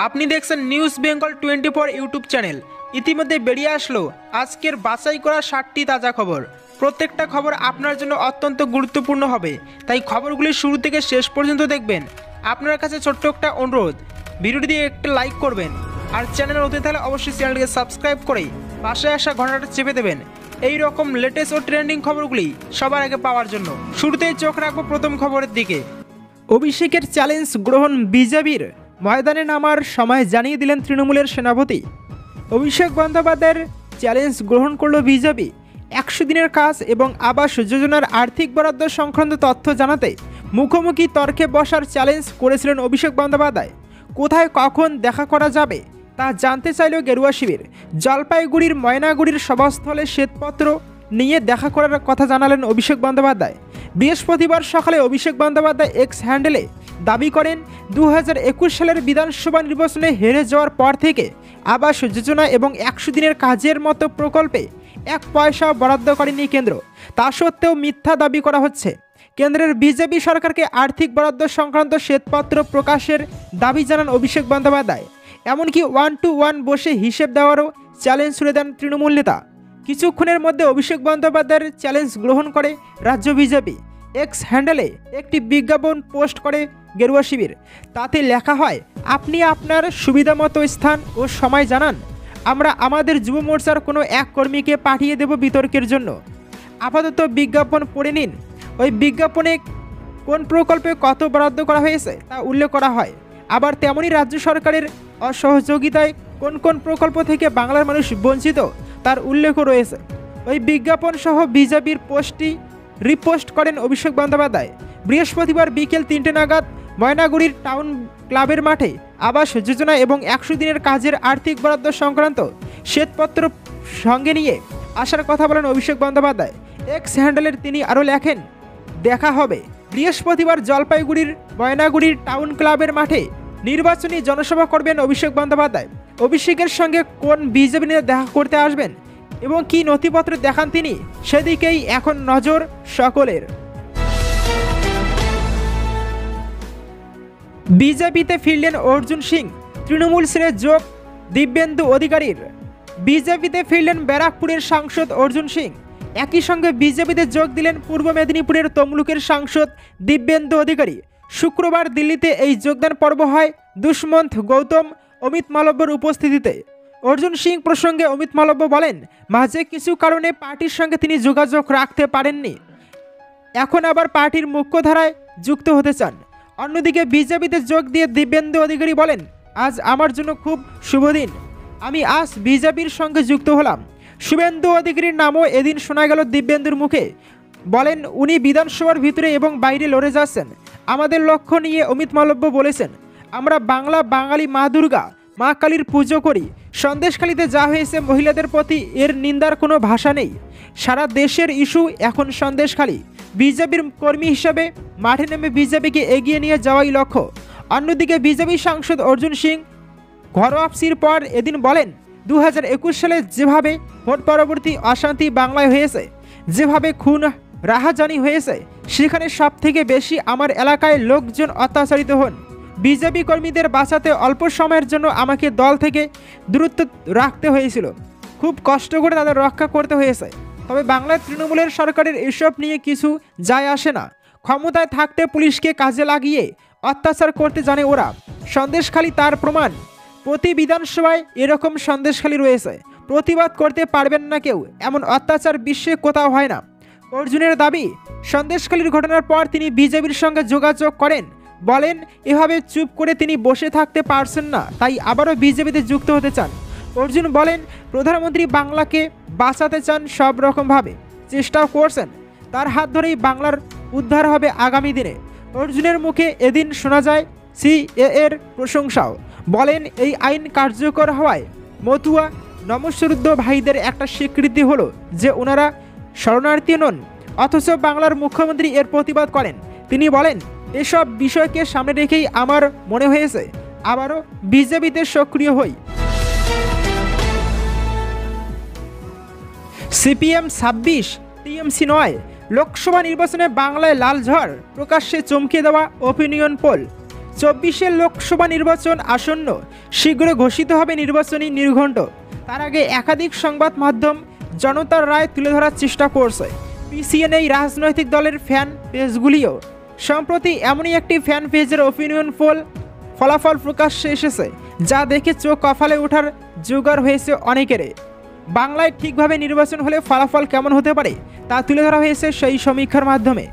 আপনি দেখছেন news Bengal 24 YouTube channel. ইতিমধ্যে বেরিয়ে আসলো আজকের বাছাই করা 60টি তাজা খবর। প্রত্যেকটা খবর আপনার জন্য অত্যন্ত গুরুত্বপূর্ণ হবে, তাই খবরগুলি শুরু থেকে শেষ পর্যন্ত দেখবেন। আপনার কাছে ছোট্ট একটা অনুরোধ, ভিডিওটি দিয়ে একটা লাইক করবেন, আর চ্যানেল নতুন থাকলে অবশ্যই চ্যানেলটিকে সাবস্ক্রাইব করে পাশে আসা ঘন্টাটা চেপে দেবেন এই রকম লেটেস্ট ও ট্রেন্ডিং খবরগুলি সবার আগে পাওয়ার জন্য। শুরুতেই চোখ রাখবো প্রথম খবরের দিকে। অভিষেকের চ্যালেঞ্জ গ্রহণ বিজেপির, ময়দানে নামার সময় জানিয়ে দিলেন তৃণমূলের সেনাপতি। অভিষেক বন্দ্যোপাধ্যায়ের চ্যালেঞ্জ গ্রহণ করল বিজেপি। 100 দিনের কাজ এবং আবাস যোজনার আর্থিক বরাদ্দ সংক্রান্ত তথ্য জানাতে মুখোমুখি তর্কে বসার চ্যালেঞ্জ করেছিলেন অভিষেক বন্দ্যোপাধ্যায়। কোথায় কখন দেখা করা যাবে তা জানতে চাইল গেরুয়া শিবির। জলপাইগুড়ির ময়নাগুড়ির সভাস্থলে শ্বেতপত্র নিয়ে দেখা করার কথা জানালেন অভিষেক বন্দ্যোপাধ্যায়। বৃহস্পতিবার সকালে অভিষেক বন্দ্যোপাধ্যায় এক্স হ্যান্ডেলে দাবি করেন, 2021 সালের বিধানসভা নির্বাচনে হেরে যাওয়ার পর থেকে আবাস যোজনা এবং 100 দিনের কাজের মতো প্রকল্পে 1 পয়সাও বরাদ্দ করেনি কেন্দ্র। তা সত্ত্বেও মিথ্যা দাবি করা হচ্ছে। কেন্দ্রের বিজেপি সরকারকে আর্থিক বরাদ্দ সংক্রান্ত শ্বেতপত্র প্রকাশের দাবি জানান অভিষেক বন্দ্যোপাধ্যায়। এমনকি 1-to-1 বসে হিসেব দেওয়ারও চ্যালেঞ্জ ছুড়ে দেন তৃণমূল নেতা। কিছুক্ষণের মধ্যে অভিষেক বন্দ্যোপাধ্যায়ের চ্যালেঞ্জ গ্রহণ করে রাজ্য বিজেপি। এক্স হ্যান্ডেলে একটি বিজ্ঞাপন পোস্ট করে গেরুয়া শিবির। তাতে লেখা হয়, আপনি আপনার সুবিধামতো স্থান ও সময় জানান, আমরা আমাদের যুব মোর্চার কোনো এক কর্মীকে পাঠিয়ে দেব বিতর্কের জন্য। আপাতত বিজ্ঞাপন পড়ে নিন। ওই বিজ্ঞাপনে কোন প্রকল্পে কত বরাদ্দ করা হয়েছে তা উল্লেখ করা হয়। আবার তেমনই রাজ্য সরকারের অসহযোগিতায় কোন কোন প্রকল্প থেকে বাংলার মানুষ বঞ্চিত তার উল্লেখও রয়েছে। ওই বিজ্ঞাপন সহ বিজেপির পোস্টটি রিপোস্ট করেন অভিষেক বন্দ্যোপাধ্যায়। বৃহস্পতিবার বিকেল 3টে নাগাদ ময়নাগুড়ির টাউন ক্লাবের মাঠে আবাস যোজনা এবং 100 দিনের কাজের আর্থিক বরাদ্দ সংক্রান্ত শ্বেতপত্র সঙ্গে নিয়ে আসার কথা বলেন অভিষেক বন্দ্যোপাধ্যায়। এক্স হ্যান্ডেলের তিনি আরও লেখেন, দেখা হবে বৃহস্পতিবার জলপাইগুড়ির ময়নাগুড়ির টাউন ক্লাবের মাঠে নির্বাচনী জনসভা করবেন অভিষেক বন্দ্যোপাধ্যায়। অভিষেকের সঙ্গে কোন বিজেপি নেতা দেখা করতে আসবেন এবং কী নথিপত্র দেখান তিনি, সেদিকেই এখন নজর সকলের। বিজেপিতে ফিরলেন অর্জুন সিং, তৃণমূল ছেড়ে যোগ দিব্যেন্দু অধিকারীর। বিজেপিতে ফিরলেন ব্যারাকপুরের সাংসদ অর্জুন সিং। একই সঙ্গে বিজেপিতে যোগ দিলেন পূর্ব মেদিনীপুরের তমলুকের সাংসদ দিব্যেন্দু অধিকারী। শুক্রবার দিল্লিতে এই যোগদান পর্ব হয় দুষ্মন্ত গৌতম, অমিত মালব্যর উপস্থিতিতে। অর্জুন সিং প্রসঙ্গে অমিত মালব্য বলেন, মাঝে কিছু কারণে পার্টির সঙ্গে তিনি যোগাযোগ রাখতে পারেননি, এখন আবার পার্টির মুখ্যধারায় যুক্ত হতে চান। অন্যদিকে বিজেপিতে যোগ দিয়ে দিব্যেন্দু অধিকারী বলেন, আজ আমার জন্য খুব শুভ দিন, আমি আজ বিজেপির সঙ্গে যুক্ত হলাম। শুভেন্দু অধিকারীর নামও এদিন শোনা গেল দিব্যেন্দুর মুখে। বলেন, উনি বিধানসভার ভিতরে এবং বাইরে লড়ে যাচ্ছেন। আমাদের লক্ষ্য নিয়ে অমিত মালব্য বলেছেন, আমরা বাঙালি মা দুর্গা, মা কালীর পুজো করি। সন্দেশখালীতে যা হয়েছে মহিলাদের প্রতি, এর নিন্দার কোনো ভাষা নেই। সারা দেশের ইস্যু এখন সন্দেশখালী। বিজেপির কর্মী হিসাবে মাঠে নেমে বিজেপিকে এগিয়ে নিয়ে যাওয়াই লক্ষ্য। অন্যদিকে বিজেপি সাংসদ অর্জুন সিং ঘরোয়াপসির পর এদিন বলেন, 2021 সালে যেভাবে ভোট পরবর্তী অশান্তি বাংলায় হয়েছে, যেভাবে খুন রাহাজানি হয়েছে, সেখানে সব থেকে বেশি আমার এলাকায় লোকজন অত্যাচারিত হন। বিজেপি কর্মীদের বাঁচাতে অল্প সময়ের জন্য আমাকে দল থেকে দূরত্ব রাখতে হয়েছিল। খুব কষ্ট করে তাদের রক্ষা করতে হয়েছে। তবে বাংলার তৃণমূলের সরকারের এসব নিয়ে কিছু যায় আসে না। ক্ষমতায় থাকতে পুলিশকে কাজে লাগিয়ে অত্যাচার করতে জানে ওরা। সন্দেশখালী তার প্রমাণ। প্রতি বিধানসভায় এরকম সন্দেশখালী রয়েছে। প্রতিবাদ করতে পারবেন না কেউ, এমন অত্যাচার বিশ্বে কোথাও হয় না। অর্জুনের দাবি, সন্দেশখালীর ঘটনার পর তিনি বিজেপির সঙ্গে যোগাযোগ করেন। বলেন, এভাবে চুপ করে তিনি বসে থাকতে পারছেন না, তাই আবারও বিজেপিতে যুক্ত হতে চান। অর্জুন বলেন, প্রধানমন্ত্রী বাংলাকে বাঁচাতে চান, সব রকমভাবে চেষ্টাও করছেন। তার হাত ধরেই বাংলার উদ্ধার হবে আগামী দিনে। অর্জুনের মুখে এদিন শোনা যায় সিএএ এর প্রশংসাও। বলেন, এই আইন কার্যকর হওয়ায় মতুয়া নমঃশূদ্র ভাইদের একটা স্বীকৃতি হলো যে ওনারা শরণার্থী নন। অথচ বাংলার মুখ্যমন্ত্রী এর প্রতিবাদ করেন। তিনি বলেন, এসব বিষয়কে সামনে রেখেই আমার মনে হয়েছে আবারও বিজেপিতে সক্রিয় হই। CPM 26, TMC 9। লোকসভা নির্বাচনে বাংলায় লাল ঝড়, প্রকাশ্যে চমকে দেওয়া ওপিনিয়ন পোল। 24-এর লোকসভা নির্বাচন আসন্ন, শীঘ্র ঘোষিত হবে নির্বাচনী নির্ঘণ্ট। তার আগে একাধিক সংবাদ মাধ্যম জনতার রায় তুলে ধরার চেষ্টা করছে। পিসিএন এই রাজনৈতিক দলের ফ্যান পেজগুলিও সম্প্রতি এমনই একটি ফ্যান পেজের ওপিনিয়ন পোল ফলাফল প্রকাশ্যে এসেছে, যা দেখে চোখ কপালে ওঠার জোগাড় হয়েছে অনেকেরই। বাংলায় ঠিকভাবে নির্বাচন হলে ফলাফল কেমন হতে পারে তা তুলে ধরা হয়েছে সেই সমীক্ষার মাধ্যমে।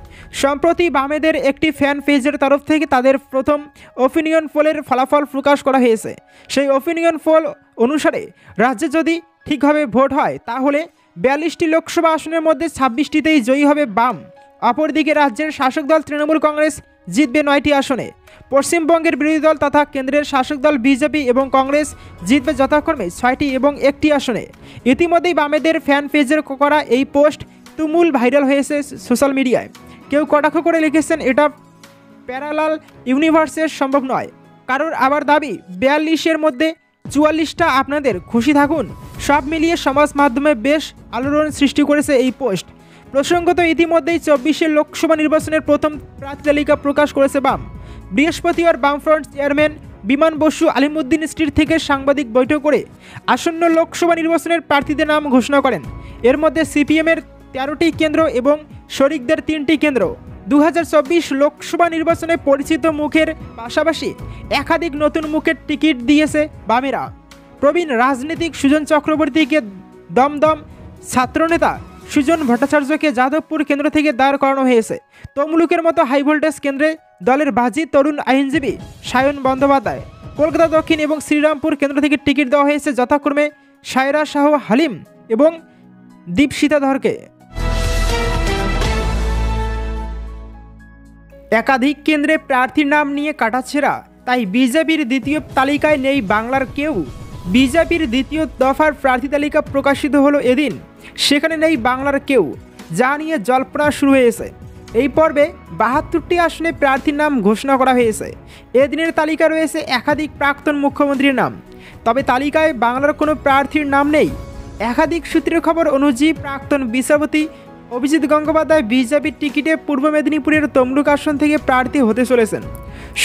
সম্প্রতি বামেদের একটি ফ্যান পেজের তরফ থেকে তাদের প্রথম ওপিনিয়ন পোলের ফলাফল প্রকাশ করা হয়েছে। সেই ওপিনিয়ন পোল অনুসারে রাজ্যে যদি ঠিকভাবে ভোট হয় তাহলে 42টি লোকসভা আসনের মধ্যে 26টিতেই জয়ী হবে বাম। অপরদিকে রাজ্যের শাসক দল তৃণমূল কংগ্রেস জিতবে 9টি আসনে। পশ্চিমবঙ্গের বিরোধী দল তথা কেন্দ্রের শাসক দল বিজেপি এবং কংগ্রেস জিতবে যথাক্রমে 6টি এবং 1টি আসনে। ইতিমধ্যেই বামেদের ফ্যান পেজের করা এই পোস্ট তুমুল ভাইরাল হয়েছে সোশ্যাল মিডিয়ায়। কেউ কটাক্ষ করে লিখেছেন এটা প্যারালাল ইউনিভার্সের সম্ভব নয়। কারোর আবার দাবি 42-এর মধ্যে 44টা আপনাদের, খুশি থাকুন। সব মিলিয়ে সমাজ মাধ্যমে বেশ আলোড়ন সৃষ্টি করেছে এই পোস্ট। প্রসঙ্গত ইতিমধ্যেই 24-এর লোকসভা নির্বাচনের প্রথম প্রার্থী তালিকা প্রকাশ করেছে বাম। বৃহস্পতিবার বামফ্রন্ট চেয়ারম্যান বিমান বসু আলিমুদ্দিন স্ট্রিট থেকে সাংবাদিক বৈঠক করে আসন্ন লোকসভা নির্বাচনের প্রার্থীদের নাম ঘোষণা করেন। এর মধ্যে সিপিএমের 13টি কেন্দ্র এবং শরিকদের 3টি কেন্দ্র। 2024 লোকসভা নির্বাচনে পরিচিত মুখের পাশাপাশি একাধিক নতুন মুখের টিকিট দিয়েছে বামেরা। প্রবীণ রাজনীতিক সুজন চক্রবর্তীকে দমদম, ছাত্রনেতা সুজন ভট্টাচার্যকে যাদবপুর কেন্দ্র থেকে দাঁড় করানো হয়েছে। তমলুকের মতো হাই ভোল্টেজ কেন্দ্রে দলের বাজি তরুণ আইনজীবী সায়ন বন্দ্যোপাধ্যায়, কলকাতা দক্ষিণ এবং শ্রীরামপুর কেন্দ্র থেকে টিকিট দেওয়া হয়েছে যথাক্রমে সায়রা শাহ হালিম এবং দীপশিতা ধরকে। একাধিক কেন্দ্রে প্রার্থীর নাম নিয়ে কাটাছেঁড়া, তাই বিজেপির দ্বিতীয় তালিকায় নেই বাংলার কেউ। বিজেপির দ্বিতীয় দফার প্রার্থী তালিকা প্রকাশিত হলো এদিন, সেখানে নেই বাংলার কেউ, যা নিয়ে জল্পনা শুরু হয়েছে। এই পর্বে 72টি আসনে প্রার্থীর নাম ঘোষণা করা হয়েছে। এদিনের তালিকা রয়েছে একাধিক প্রাক্তন মুখ্যমন্ত্রীর নাম, তবে তালিকায় বাংলার কোনো প্রার্থীর নাম নেই। একাধিক সূত্রের খবর অনুযায়ী প্রাক্তন বিচারপতি অভিজিৎ গঙ্গোপাধ্যায় বিজেপির টিকিটে পূর্ব মেদিনীপুরের তমলুক আসন থেকে প্রার্থী হতে চলেছেন।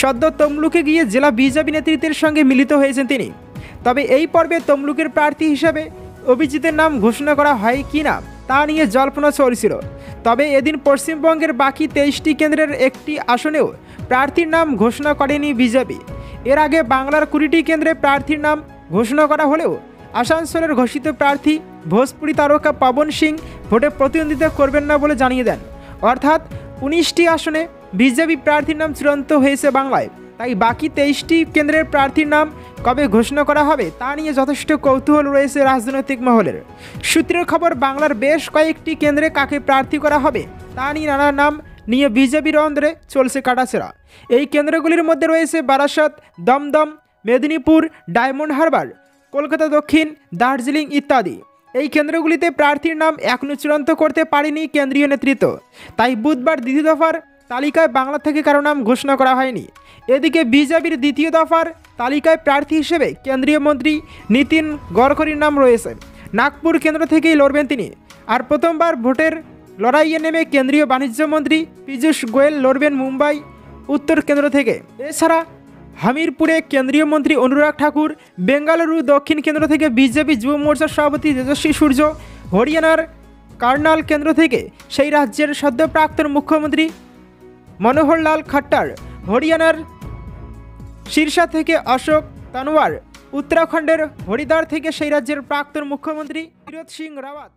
সদ্য তমলুকে গিয়ে জেলা বিজেপি নেতৃত্বের সঙ্গে মিলিত হয়েছেন তিনি। তবে এই পর্বে তমলুকের প্রার্থী হিসেবে অভিজিতের নাম ঘোষণা করা হয় কি না তা নিয়ে জল্পনা চলছিল। তবে এদিন পশ্চিমবঙ্গের বাকি 23টি কেন্দ্রের একটি আসনেও প্রার্থীর নাম ঘোষণা করেনি বিজেপি। এর আগে বাংলার 20টি কেন্দ্রে প্রার্থীর নাম ঘোষণা করা হলেও আসানসোলের ঘোষিত প্রার্থী ভোজপুরি তারকা পবন সিং ভোটে প্রতিদ্বন্দ্বিতা করবেন না বলে জানিয়ে দেন। অর্থাৎ 19টি আসনে বিজেপি প্রার্থীর নাম চূড়ান্ত হয়েছে বাংলায়। তাই বাকি 23টি কেন্দ্রের প্রার্থীর নাম কবে ঘোষণা করা হবে তা নিয়ে যথেষ্ট কৌতূহল রয়েছে রাজনৈতিক মহলের। সূত্রের খবর, বাংলার বেশ কয়েকটি কেন্দ্রে কাকে প্রার্থী করা হবে তা নিয়ে নানা নাম নিয়ে বিজেপির অন্দরে চলছে কাটাছেঁড়া। এই কেন্দ্রগুলির মধ্যে রয়েছে বারাসত, দমদম, মেদিনীপুর, ডায়মন্ড হারবার, কলকাতা দক্ষিণ, দার্জিলিং ইত্যাদি। এই কেন্দ্রগুলিতে প্রার্থীর নাম এখনও চূড়ান্ত করতে পারেনি কেন্দ্রীয় নেতৃত্ব। তাই বুধবার দ্বিতীয় দফার তালিকায় বাংলা থেকে কারো নাম ঘোষণা করা হয়নি। এদিকে বিজেপির দ্বিতীয় দফার তালিকায় প্রার্থী হিসেবে কেন্দ্রীয় মন্ত্রী নীতিন গডকরির নাম রয়েছে। নাগপুর কেন্দ্র থেকেই লড়বেন তিনি। আর প্রথমবার ভোটের লড়াইয়ে নেমে কেন্দ্রীয় বাণিজ্য মন্ত্রী পীযূষ গোয়েল লড়বেন মুম্বাই উত্তর কেন্দ্র থেকে। এছাড়া হামিরপুরে কেন্দ্রীয় মন্ত্রী অনুরাগ ঠাকুর, বেঙ্গালুরু দক্ষিণ কেন্দ্র থেকে বিজেপি যুব মোর্চার সভাপতি তেজস্বী সূর্য, হরিয়ানার কার্নাল কেন্দ্র থেকে সেই রাজ্যের সদ্য প্রাক্তন মুখ্যমন্ত্রী মনোহর লাল খট্টার, হরিয়ানার সিরসা থেকে অশোক তনওয়ার, উত্তরাখণ্ডের হরিদ্বার থেকে সেই রাজ্যের প্রাক্তন মুখ্যমন্ত্রী তীরথ সিং রাওয়াত।